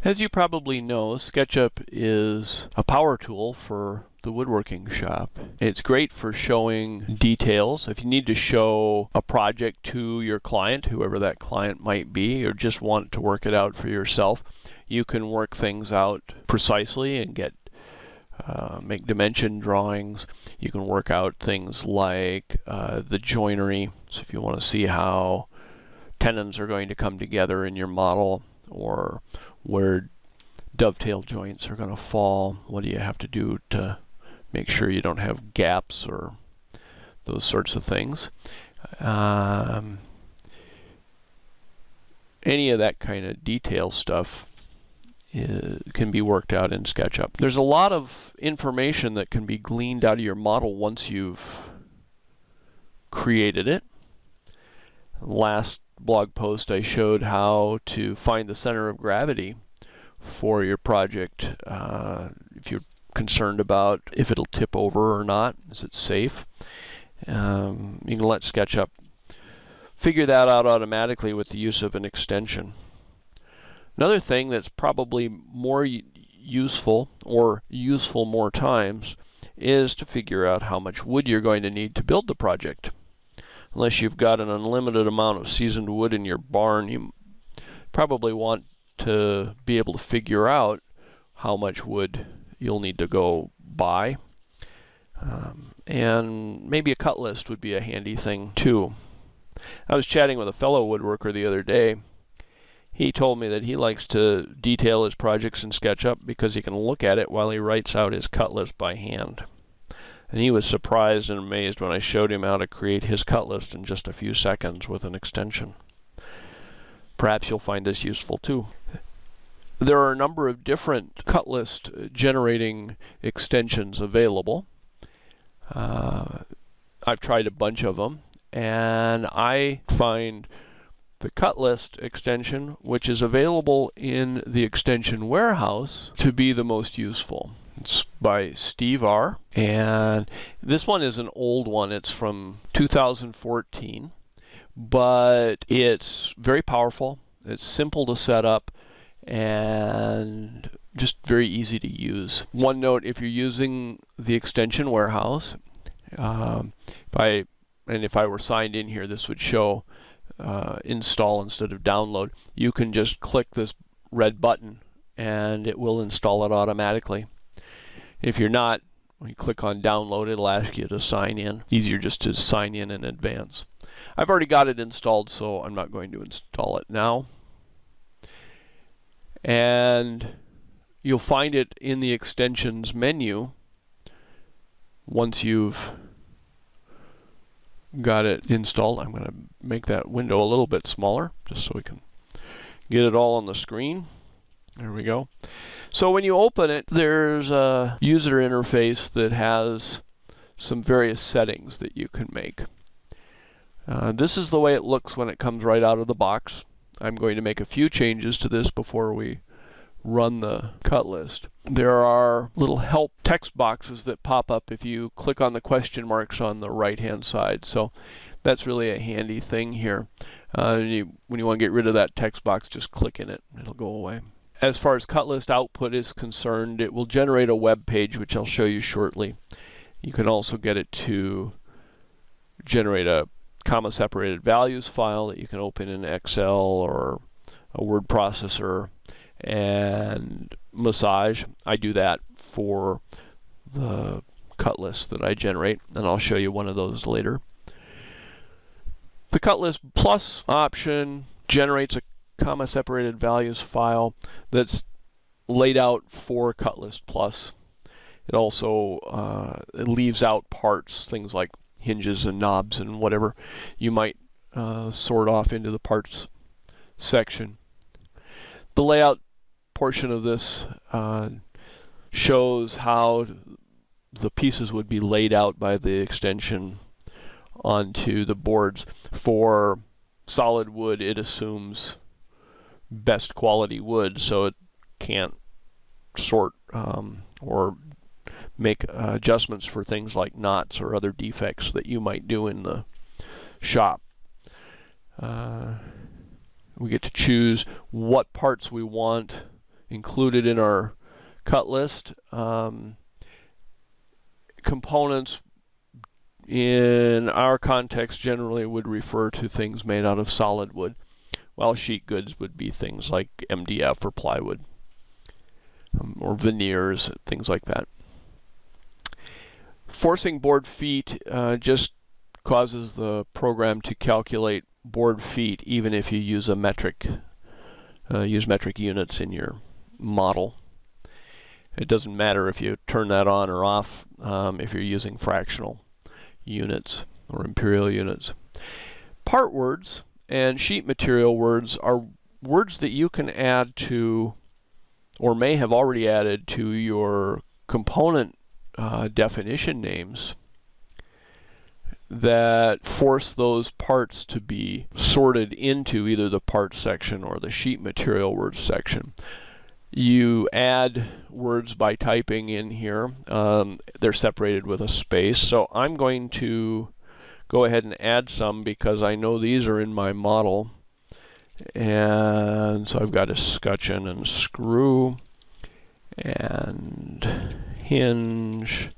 As you probably know, SketchUp is a power tool for the woodworking shop. It's great for showing details. If you need to show a project to your client, whoever that client might be, or just want to work it out for yourself, you can work things out precisely and make dimension drawings. You can work out things like the joinery. So if you want to see how tenons are going to come together in your model, or where dovetail joints are going to fall, what do you have to do to make sure you don't have gaps or those sorts of things. Any of that kind of detail stuff can be worked out in SketchUp. There's a lot of information that can be gleaned out of your model once you've created it. Last blog post I showed how to find the center of gravity for your project. If you're concerned about if it'll tip over or not, is it safe? You can let SketchUp figure that out automatically with the use of an extension. Another thing that's probably more useful, or useful more times, is to figure out how much wood you're going to need to build the project. Unless you've got an unlimited amount of seasoned wood in your barn, you probably want to be able to figure out how much wood you'll need to go buy. And maybe a cut list would be a handy thing too. I was chatting with a fellow woodworker the other day. He told me that he likes to detail his projects in SketchUp because he can look at it while he writes out his cut list by hand. And he was surprised and amazed when I showed him how to create his cut list in just a few seconds with an extension. Perhaps you'll find this useful too. There are a number of different cut list generating extensions available. I've tried a bunch of them, and I find the CutList extension, which is available in the extension warehouse, to be the most useful. It's by Steve R. And this one is an old one. It's from 2014, but it's very powerful. It's simple to set up and just very easy to use. One note, if you're using the extension warehouse, if I were signed in here, this would show install instead of download. You can just click this red button and it will install it automatically. If you're not, when you click on download, it'll ask you to sign in. Easier just to sign in advance. I've already got it installed, so I'm not going to install it now. And you'll find it in the extensions menu once you've got it installed. I'm going to make that window a little bit smaller just so we can get it all on the screen. There we go. So when you open it, there's a user interface that has some various settings that you can make. This is the way it looks when it comes right out of the box. I'm going to make a few changes to this before we run the cut list. There are little help text boxes that pop up if you click on the question marks on the right hand side. So that's really a handy thing here. When you want to get rid of that text box, just click in it. It'll go away. As far as cut list output is concerned, it will generate a web page, which I'll show you shortly. You can also get it to generate a comma separated values file that you can open in Excel or a word processor and massage. I do that for the cut list that I generate, and I'll show you one of those later. The cut list plus option generates a comma separated values file that's laid out for cut list plus. It also it leaves out parts, things like hinges and knobs and whatever you might sort off into the parts section. The layout portion of this shows how the pieces would be laid out by the extension onto the boards. For solid wood, it assumes best quality wood, so it can't sort or make adjustments for things like knots or other defects that you might do in the shop. We get to choose what parts we want included in our cut list. Components in our context generally would refer to things made out of solid wood, while sheet goods would be things like MDF or plywood, or veneers, things like that. Forcing board feet just causes the program to calculate board feet even if you use a metric units in your model. It doesn't matter if you turn that on or off if you're using fractional units or imperial units. Part words and sheet material words are words that you can add to, or may have already added to, your component definition names that force those parts to be sorted into either the parts section or the sheet material words section. You add words by typing in here. They're separated with a space, so I'm going to go ahead and add some because I know these are in my model. And so I've got a scutcheon and screw and hinge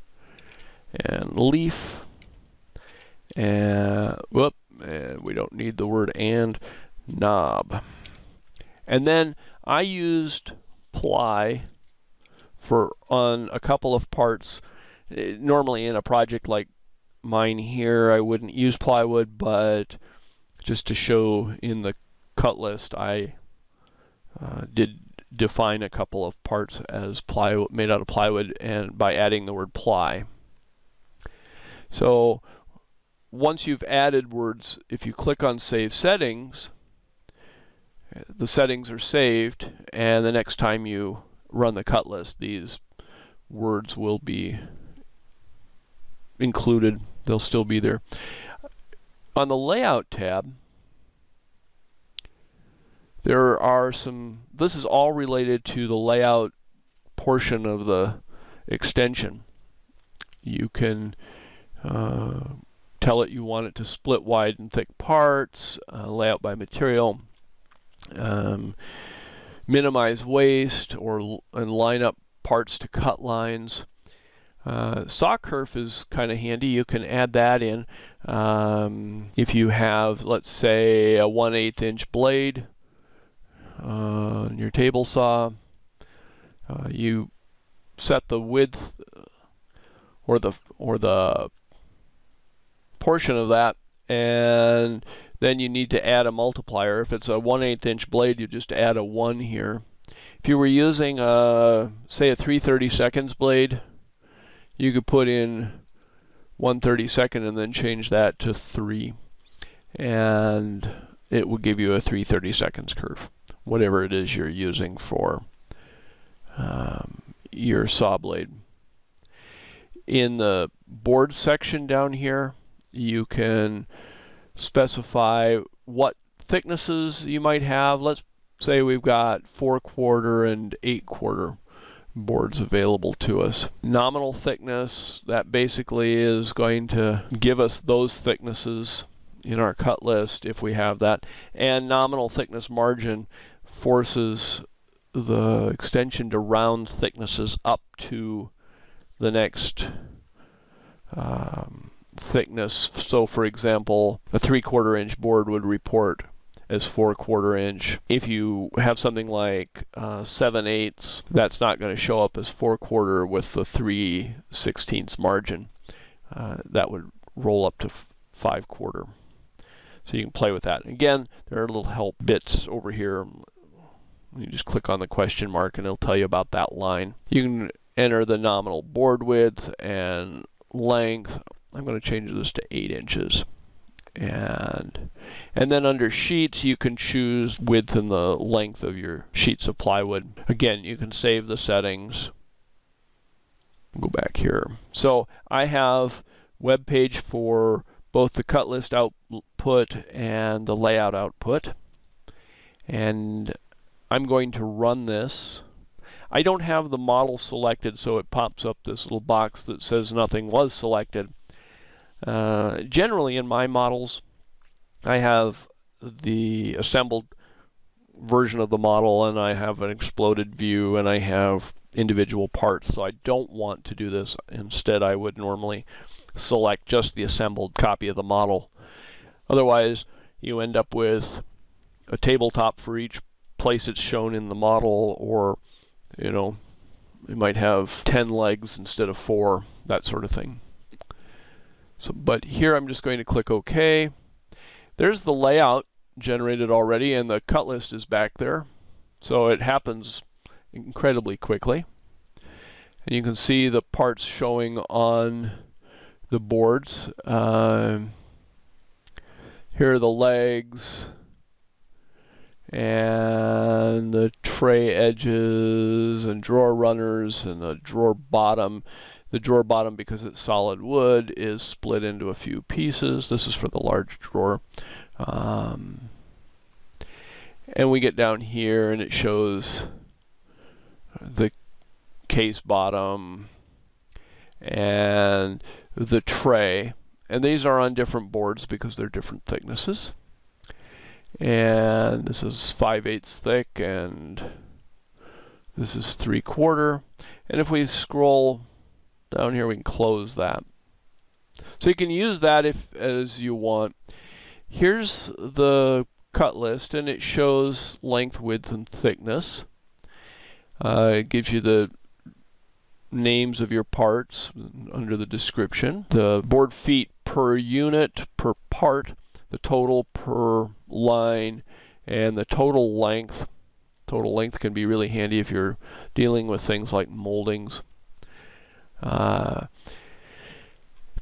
and leaf, and we don't need the word and, knob. And then I used ply on a couple of parts. Normally in a project like mine here I wouldn't use plywood, but just to show in the cut list I did define a couple of parts as plywood, made out of plywood, and by adding the word ply. So once you've added words, if you click on Save Settings, the settings are saved, and the next time you run the cut list, these words will be included. They'll still be there. On the Layout tab, there are some, this is all related to the layout portion of the extension. You can tell it you want it to split wide and thick parts, layout by material, minimize waste, and line up parts to cut lines. Saw kerf is kind of handy. You can add that in. If you have, let's say, a 1/8 inch blade on your table saw, you set the width or the portion of that, and then you need to add a multiplier. If it's a 1/8 inch blade, you just add a 1 here. If you were using say a 3/32 blade, you could put in 1/32 and then change that to 3, and it will give you a 3/32 curve, whatever it is you're using for your saw blade. In the board section down here, you can specify what thicknesses you might have. Let's say we've got 4/4 and 8/4 boards available to us. Nominal thickness, that basically is going to give us those thicknesses in our cut list if we have that. And nominal thickness margin forces the extension to round thicknesses up to the next thickness. So for example, a 3/4 inch board would report as 4/4 inch. If you have something like 7/8, that's not going to show up as 4/4 with the 3/16 margin. That would roll up to 5/4. So you can play with that. Again, there are little help bits over here. You just click on the question mark and it'll tell you about that line. You can enter the nominal board width and length. I'm going to change this to 8 inches. And then under sheets, you can choose width and the length of your sheets of plywood. Again, you can save the settings. Go back here. So I have web page for both the cut list output and the layout output. And I'm going to run this. I don't have the model selected, so it pops up this little box that says nothing was selected. Generally in my models, I have the assembled version of the model, and I have an exploded view, and I have individual parts, so I don't want to do this. Instead, I would normally select just the assembled copy of the model. Otherwise, you end up with a tabletop for each place it's shown in the model, or you might have 10 legs instead of 4, that sort of thing. So, but here I'm just going to click OK. There's the layout generated already, and the cut list is back there. So it happens incredibly quickly. And you can see the parts showing on the boards. Here are the legs and the tray edges and drawer runners and the drawer bottom. The drawer bottom, because it's solid wood, is split into a few pieces. This is for the large drawer. And we get down here and it shows the case bottom and the tray. And these are on different boards because they're different thicknesses. And this is 5/8 thick, and this is 3/4. And if we scroll down here, we can close that. So you can use that as you want. Here's the cut list, and it shows length, width, and thickness. It gives you the names of your parts under the description, the board feet per unit, per part, the total per line, and the total length. Total length can be really handy if you're dealing with things like moldings.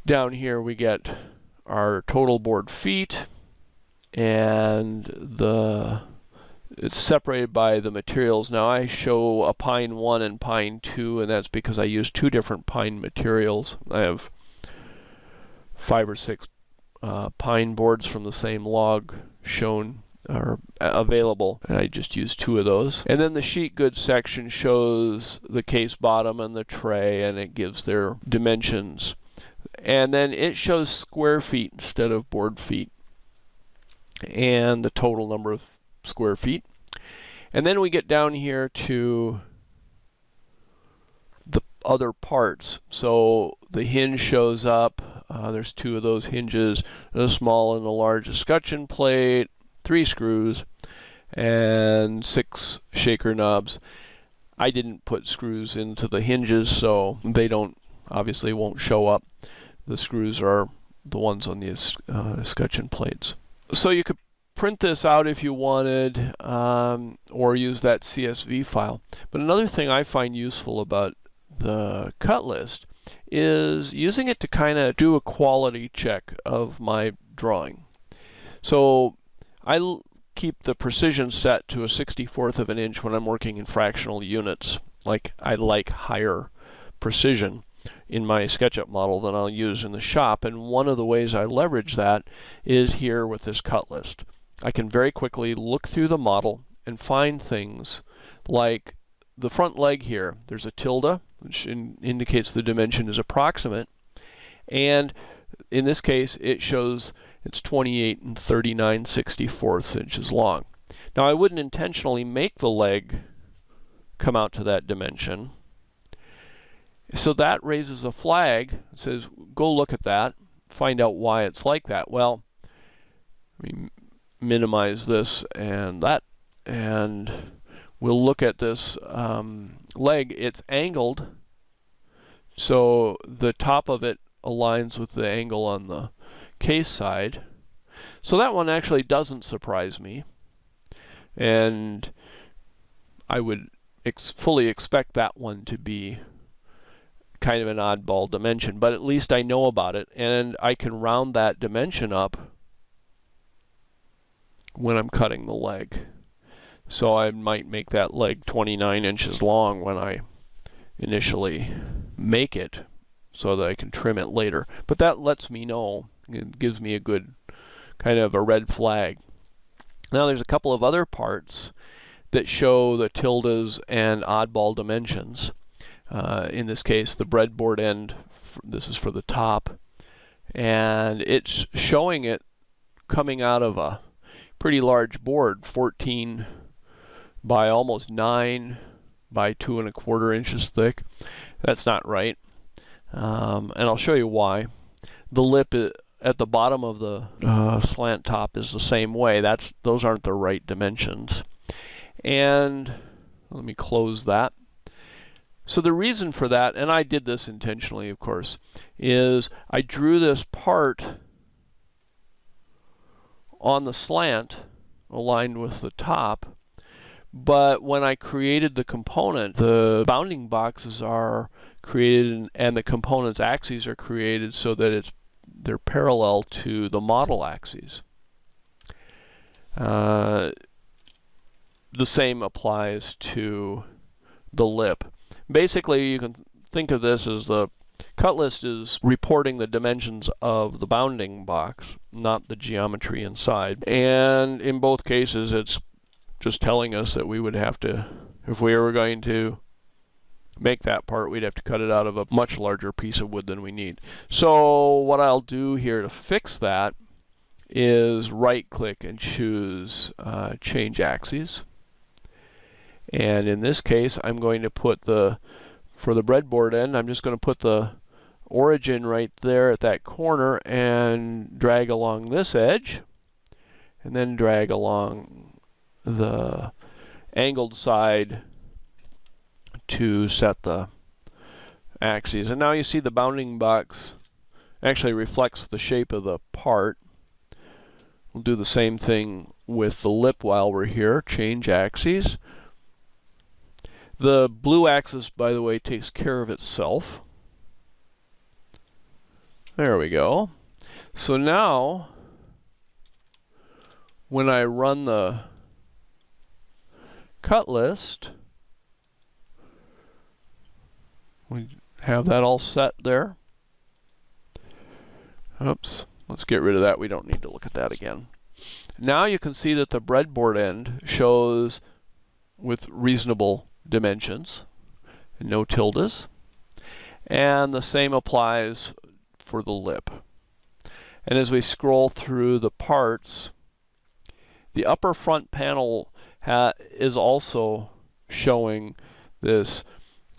Down here we get our total board feet, and it's separated by the materials. Now I show a pine 1 and pine 2, and that's because I use 2 different pine materials. I have 5 or 6 pine boards from the same log shown or available, and I just use 2 of those. And then the sheet goods section shows the case bottom and the tray, and it gives their dimensions. And then it shows square feet instead of board feet, and the total number of square feet. And then we get down here to the other parts. So the hinge shows up. There's 2 of those hinges, a small and a large escutcheon plate, 3 screws, and 6 shaker knobs. I didn't put screws into the hinges, so they obviously won't show up. The screws are the ones on the escutcheon plates. So you could print this out if you wanted, or use that CSV file. But another thing I find useful about the cut list is using it to kind of do a quality check of my drawing. So I keep the precision set to a 64th of an inch when I'm working in fractional units. I like higher precision in my SketchUp model than I'll use in the shop, and one of the ways I leverage that is here with this cut list. I can very quickly look through the model and find things like the front leg here. There's a tilde, which indicates the dimension is approximate, and in this case it shows it's 28 and 39/64 inches long. Now I wouldn't intentionally make the leg come out to that dimension, so that raises a flag. It says go look at that, find out why it's like that. Well, we minimize this and that, and we'll look at this leg. It's angled, so the top of it aligns with the angle on the case side. So that one actually doesn't surprise me, and I would fully expect that one to be kind of an oddball dimension, but at least I know about it, and I can round that dimension up when I'm cutting the leg. So I might make that leg 29 inches long when I initially make it, so that I can trim it later. But that lets me know. It gives me a good kind of a red flag. Now there's a couple of other parts that show the tildes and oddball dimensions. In this case, the breadboard end, this is for the top, and it's showing it coming out of a pretty large board, 14 by almost 9 by 2¼ inches thick. That's not right. And I'll show you why. The lip at the bottom of the slant top is the same way. Those aren't the right dimensions. And let me close that. So the reason for that, and I did this intentionally of course, is I drew this part on the slant aligned with the top, but when I created the component, the bounding boxes are created and the component's axes are created so that they're parallel to the model axes. The same applies to the lip. Basically, you can think of this as the CutList is reporting the dimensions of the bounding box, not the geometry inside. And in both cases, it's just telling us that we would have to, if we were going to make that part, we'd have to cut it out of a much larger piece of wood than we need. So what I'll do here to fix that is right-click and choose Change Axes. And in this case, I'm going to put for the breadboard end, I'm just going to put the origin right there at that corner and drag along this edge, and then drag along the angled side to set the axes. And now you see the bounding box actually reflects the shape of the part. We'll do the same thing with the lip while we're here. Change axes. The blue axis, by the way, takes care of itself. There we go. So now, when I run the CutList, we have that all set there. Oops, let's get rid of that. We don't need to look at that again. Now you can see that the breadboard end shows with reasonable dimensions, no tildes, and the same applies for the lip. And as we scroll through the parts, the upper front panel is also showing this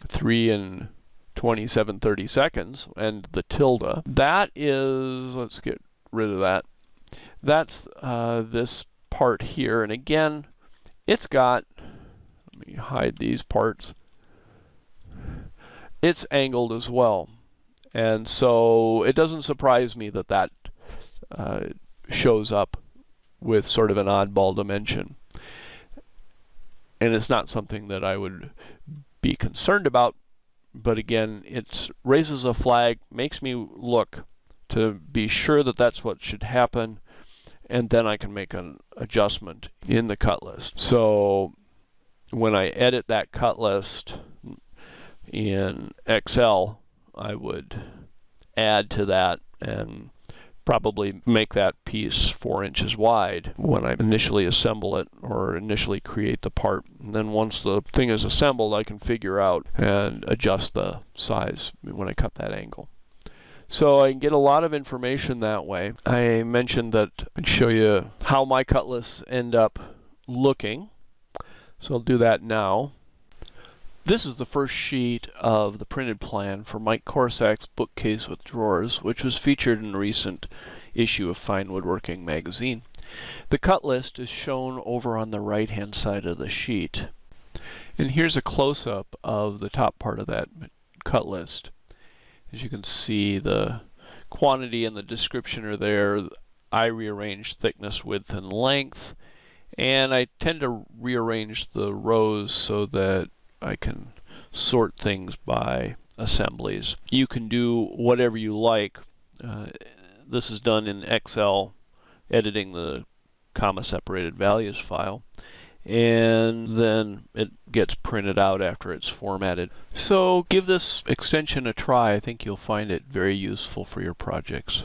3 and 27/32 and the tilde. That is, let's get rid of that. That's this part here, and again, it's got, let me hide these parts, it's angled as well. And so it doesn't surprise me that that shows up with sort of an oddball dimension. And it's not something that I would be concerned about, but again, it raises a flag, makes me look to be sure that that's what should happen, and then I can make an adjustment in the CutList. So when I edit that CutList in Excel, I would add to that and probably make that piece 4 inches wide when I initially assemble it or initially create the part. And then once the thing is assembled, I can figure out and adjust the size when I cut that angle. So I can get a lot of information that way. I mentioned that I'd show you how my CutLists end up looking. So I'll do that now. This is the first sheet of the printed plan for Mike Korsak's Bookcase with Drawers, which was featured in a recent issue of Fine Woodworking magazine. The CutList is shown over on the right-hand side of the sheet. And here's a close-up of the top part of that CutList. As you can see, the quantity and the description are there. I rearranged thickness, width, and length. And I tend to rearrange the rows so that I can sort things by assemblies. You can do whatever you like. This is done in Excel, editing the comma-separated values file, and then it gets printed out after it's formatted. So give this extension a try. I think you'll find it very useful for your projects.